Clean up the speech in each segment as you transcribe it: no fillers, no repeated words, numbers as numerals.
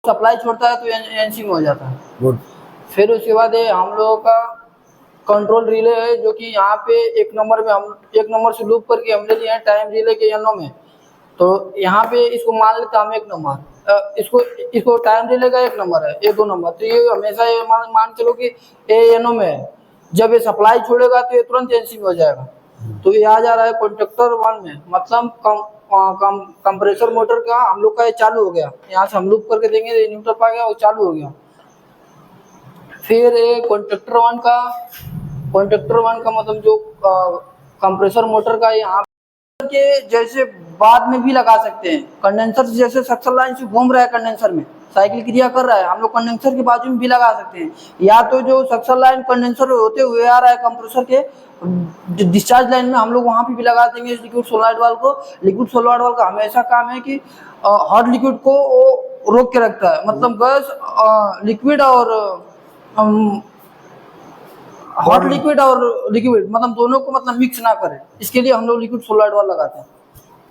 Supply छोड़ता है तो एनसी में हो जाता है। गुड। फिर उसके बाद हम लोगों का कंट्रोल रिले है, जो कि यहाँ पे एक नंबर में हम एक नंबर से लूप करके हमने लिए हैं टाइम रिले के एनो में। तो यहाँ पे इसको मान लेते हम एक नंबर, इसको टाइम रिले का एक नंबर है, ये 2 नंबर, तो ये हमेशा ये मान चलो कि ए एनो में है। जब ये सप्लाई छोड़ेगा तो ये तुरंत एनसी में हो जाएगा। तो ये आ जा रहा है कॉन्ट्रैक्टर 1 में, मतलब कंप्रेसर मोटर का हम लोग का ये चालू हो गया। यहाँ से हम लूप करके देंगे, न्यूट्रल पा गया, वो चालू हो गया। फिर कॉन्ट्रैक्टर 1 का मतलब जो कंप्रेसर मोटर का यहाँ के जैसे बाद में भी लगा सकते हैं। कंडेंसर जैसे सक्शन लाइन से घूम रहा है, कंडेंसर में साइकिल क्रिया कर रहा है, हम लोग कंडेंसर के बाजू में भी लगा सकते हैं। या तो जो सक्शन लाइन कंडेंसर होते हुए आ रहा है कंप्रेसर के डिस्चार्ज लाइन में, हम लोग वहां पे भी लगा देंगे इस लिक्विड सोलनॉइड वाल्व को। लिक्विड सोलनॉइड वाल्व का हमेशा काम है कि हॉट लिक्विड को वो रोक के रखता है, मतलब गैस लिक्विड और हॉट लिक्विड और लिक्विड मतलब दोनों को मतलब मिक्स ना करे, इसके लिए हम लोग लिक्विड सोलनॉइड वाल्व लगाते हैं।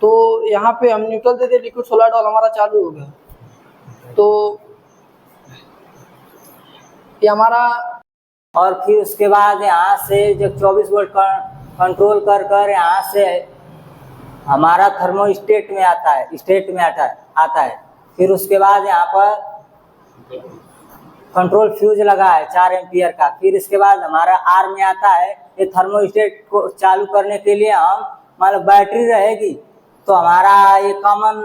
तो यहाँ पे हम न्यूट्रल देते, लिक्विड सोलनॉइड वाल्व हमारा चालू हो गया। तो ये हमारा, और फिर उसके बाद यहाँ से जब 24 वोल्ट कंट्रोल कर यहाँ से हमारा थर्मोस्टेट में आता है। फिर उसके बाद यहाँ पर कंट्रोल फ्यूज लगा है 4 एम्पियर का। फिर इसके बाद हमारा आर में आता है, ये थर्मोस्टेट को चालू करने के लिए हम मतलब बैटरी रहेगी तो हमारा ये कॉमन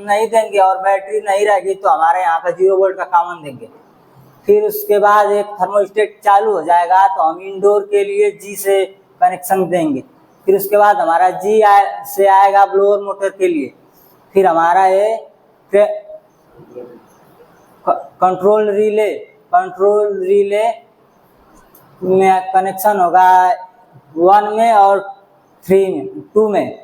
नहीं देंगे, और बैटरी नहीं रहेगी तो हमारे यहाँ का 0 वोल्ट का कॉमन देंगे। फिर उसके बाद एक थर्मोस्टेट चालू हो जाएगा तो हम इंडोर के लिए जी से कनेक्शन देंगे। फिर उसके बाद हमारा जी से आएगा ब्लोअर मोटर के लिए। फिर हमारा ये कंट्रोल रिले में कनेक्शन होगा 1 में और 2 में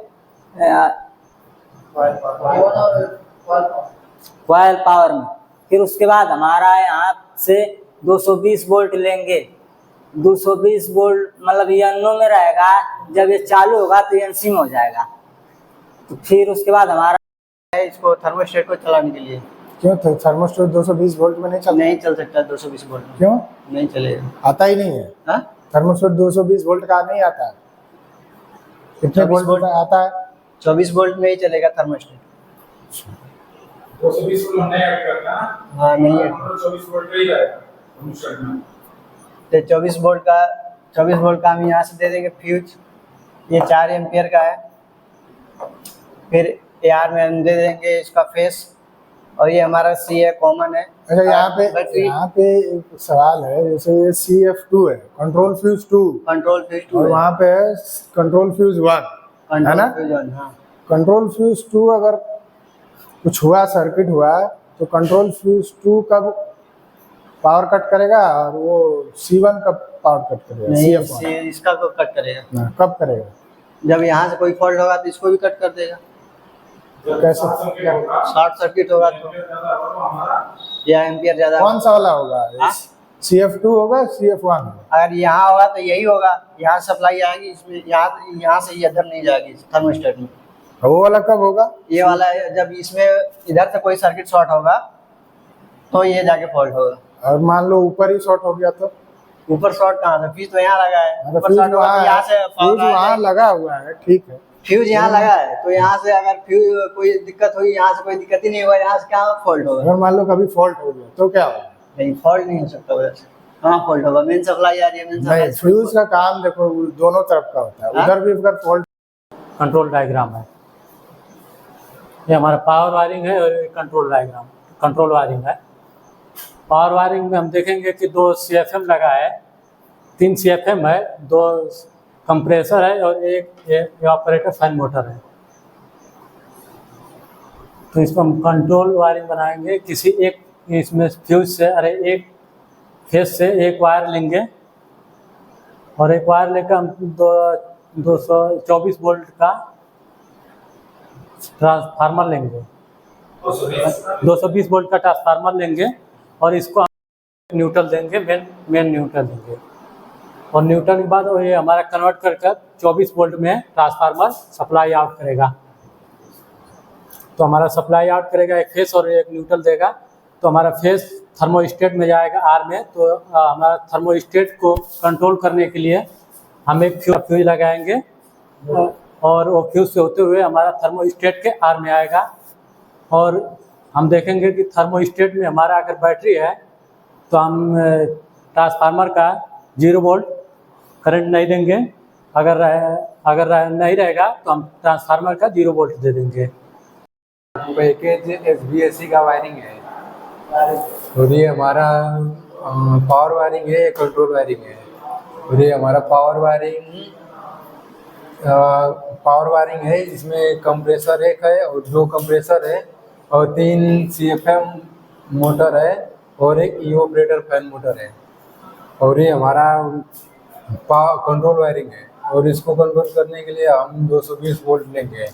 कॉइल पावर में। फिर उसके बाद हमारा यहाँ से 220 वोल्ट लेंगे। 220 वोल्ट मतलब एनो में रहेगा, जब ये चालू होगा तो एनसी में हो जाएगा। तो फिर उसके बाद हमारा इसको थर्मोस्टेट को चलाने के लिए क्यों थर्मोस्टेट 220 वोल्ट में नहीं चल सकता 220 वोल्ट में? क्यों नहीं चलेगा? आता ही नहीं है। थर्मोस्टेट 220 वोल्ट का नहीं आता है। कितने वोल्ट का आता है? 24 वोल्ट में ही चलेगा थर्मोस्टेट। 220 वोल्ट नहीं ऐड करना। हाँ नहीं है, 24 वोल्ट ही रहेगा थर्मोस्टेट में। तो 24 वोल्ट का हम यहाँ से दे देंगे फ्यूज। ये 4 एम्पियर का है। फिर AR में हम दे देंगे इसका फेस, और ये हमारा C है, कॉमन है। अच्छा यहाँ पे एक सवाल है, जैसे ये CF2 है, कंट्रोल फ्यूज 2, और वहाँ पे है कंट्रोल फ्यूज 1 है ना? हाँ। कंट्रोल फ्यूज 2 अगर कुछ हुआ, सर्किट हुआ, तो कंट्रोल फ्यूज 2 कब पावर कट करेगा और वो C1 कब पावर कट करेगा? नहीं, इसका तो कट करेगा। कब करेगा? जब यहाँ से कोई फॉल्ट होगा तो इसको भी कट कर देगा। कैसे? शॉर्ट सर्किट होगा तो या एम्पियर ज्यादा। कौन सा वाला होगा? CF2 होगा, CF1 होगा? अगर यहाँ होगा तो यही होगा, यहाँ सप्लाई आएगी, इसमें यहाँ से इधर नहीं जाएगी थर्मोस्टेट में। वो वाला कब होगा? ये वाला जब इसमें इधर से कोई सर्किट शॉर्ट होगा तो ये जाके फॉल्ट होगा। और मान लो ऊपर ही शॉर्ट हो गया तो? ऊपर शॉर्ट कहाँ से? फ्यूज तो यहाँ लगा है। ऊपर फ्यूज शॉर्ट होगा तो यहाँ से वहाँ लगा हुआ है, ठीक है। फ्यूज यहाँ लगा है तो यहाँ से अगर फ्यूज कोई दिक्कत हुई, यहाँ से कोई दिक्कत ही नहीं होगा, यहाँ से क्या फॉल्ट होगा? अगर मान लो कभी फॉल्ट हो गया तो क्या होगा? नहीं, फॉल्ट नहीं हो सकता उधर से। कहाँ फॉल्ट होगा? मेन सप्लाई आ रही है, मेन नहीं, फ्यूज का काम देखो दोनों तरफ का होता है, उधर भी अगर फॉल्ट। कंट्रोल डायग्राम है, ये हमारा पावर वायरिंग है, और कंट्रोल डायग्राम कंट्रोल वायरिंग है। पावर वायरिंग में हम देखेंगे कि 2 CFM लगा है, 3 CFM है, 2 कंप्रेसर है, और एक ऑपरेटर फैन मोटर है। तो इसको हम कंट्रोल वायरिंग बनाएंगे। किसी एक इसमें फ्यूज से एक फेस से एक वायर लेंगे, और एक वायर लेकर हम 224 वोल्ट का ट्रांसफार्मर लेंगे, 220 वोल्ट का ट्रांसफार्मर लेंगे, और इसको न्यूट्रल देंगे, मेन न्यूट्रल देंगे। और न्यूट्रल के बाद ये हमारा कन्वर्ट कर 24 वोल्ट में ट्रांसफार्मर सप्लाई आउट करेगा। तो हमारा सप्लाई आउट करेगा, एक फेस और एक न्यूट्रल देगा, तो हमारा फेस थर्मोस्टेट में जाएगा आर में। तो हमारा थर्मोस्टेट को कंट्रोल करने के लिए हम एक फ्यूज लगाएंगे और वो फ्यूज से होते हुए हमारा थर्मोस्टेट के आर में आएगा। और हम देखेंगे कि थर्मोस्टेट में हमारा अगर बैटरी है तो हम ट्रांसफार्मर का 0 वोल्ट करंट नहीं देंगे। अगर नहीं रहेगा तो हम ट्रांसफार्मर का 0 वोल्ट दे देंगे। पैकेज SVAC का वायरिंग है और ये हमारा पावर वायरिंग है, कंट्रोल वायरिंग है। और ये हमारा पावर वायरिंग है। इसमें कंप्रेसर एक है और 2 कंप्रेसर है और 3 CFM मोटर है और एक ऑपरेटर फैन मोटर है। और ये हमारा कंट्रोल वायरिंग है और इसको कंट्रोल करने के लिए हम 220 वोल्ट लेंगे।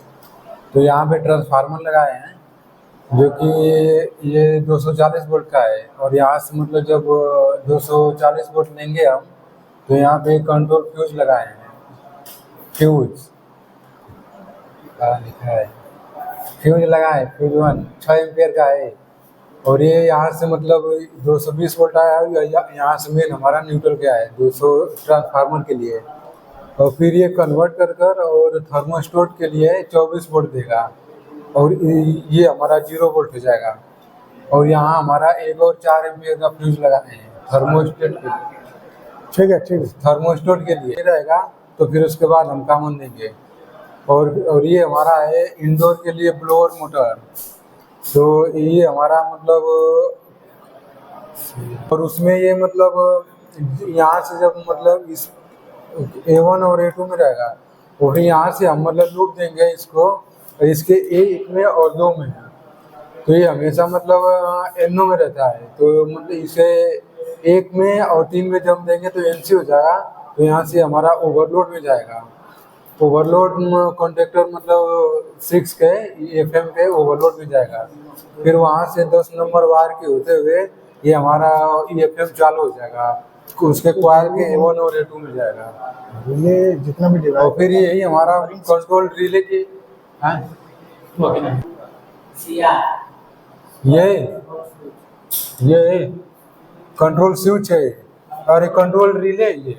तो यहाँ पे ट्रांसफार्मर लगाए हैं जो कि ये 240 वोल्ट का है। और यहाँ से मतलब जब 240 वोल्ट लेंगे हम तो यहाँ पे कंट्रोल फ्यूज लगाए हैं। फ्यूज लिखा है, फ्यूज लगाए, फ्यूज 1 6 एम्पियर का है। और ये यहाँ से मतलब 220 वोल्ट आया है, यहाँ से मेन हमारा न्यूट्रल क्या है 200 ट्रांसफार्मर के लिए। और फिर ये कन्वर्ट कर और थर्मोस्टेट के लिए 24 वोल्ट देगा और ये हमारा 0 वोल्ट हो जाएगा। और यहाँ हमारा एक और 4 एम्पियर का फ्यूज लगाए हैं थर्मोस्टेट के। ठीक है, ठीक है। थर्मोस्टेट के लिए रहेगा तो फिर उसके बाद हम काम देंगे। और ये हमारा है इंडोर के लिए ब्लोअर मोटर। तो ये हमारा मतलब और उसमें ये मतलब यहाँ से जब मतलब इस A1 और A2 में रहेगा और यहाँ से हम मतलब लूप देंगे इसको इसके A1 में और 2 में। तो ये हमेशा मतलब NO में रहता है। तो मतलब इसे 1 में और 3 में जब देंगे तो NC हो जाएगा। तो यहाँ से हमारा ओवरलोड में जाएगा। ओवरलोड कॉन्ट्रैक्टर मतलब 6 के FM के ओवरलोड में जाएगा। फिर वहाँ से 10 नंबर वायर के होते हुए ये हमारा EFM चालू हो जाएगा, उसके क्वाइल के A1 और A2 में जाएगा। ये जितना भी डिवाइस और फिर यही हमारा कंट्रोल रिले की ये कंट्रोल स्विच है और कंट्रोल रिले ये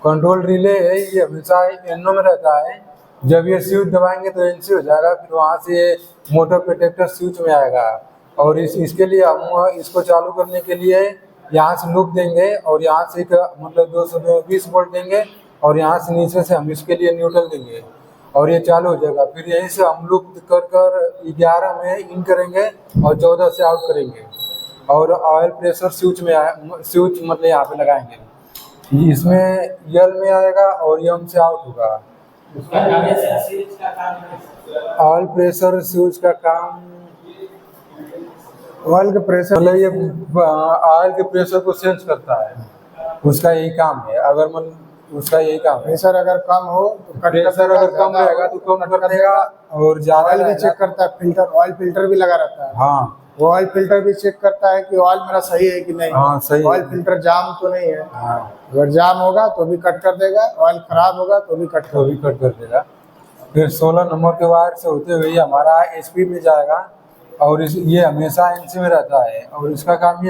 कंट्रोल रिले है। ये हमेशा NO में रहता है। जब ये स्विच दबाएंगे तो NC हो जाएगा। फिर वहाँ से मोटर प्रोटेक्टर स्विच में आएगा और इसके लिए हम इसको चालू करने के लिए यहाँ से लूप देंगे और यहाँ से मतलब 220 वोल्ट देंगे और यहाँ से नीचे से हम इसके लिए न्यूट्रल देंगे और ये चालू हो जाएगा। फिर यहीं से हम लूप कर 11 में इन करेंगे और 14 से आउट करेंगे और ऑयल प्रेशर स्विच मतलब यहाँ पे लगाएंगे। इसमें यल में आएगा और यम से आउट होगा। ऑयल प्रेशर स्विच का काम ऑयल के प्रेशर मतलब ये ऑयल के प्रेशर को सेंस करता है, उसका यही काम है। अगर मतलब उसका यही काम है। प्रेशर अगर कम हो तो प्रेशर अगर कम रहेगा तो कम कर देगा और ज्यादा ऑयल भी चेक करता है। फिल्टर ऑयल फिल्टर भी लगा रहता है। हाँ, वो ऑयल फिल्टर भी चेक करता है कि ऑयल मेरा सही है कि नहीं। हाँ, सही है। ऑयल फिल्टर जाम तो नहीं है। हाँ, अगर जाम होगा तो भी कट कर देगा, ऑयल खराब होगा तो भी कट कर देगा। फिर 16 नंबर के वायर से होते हुए हमारा HP में जाएगा और ये हमेशा NC में रहता है और इसका काम ये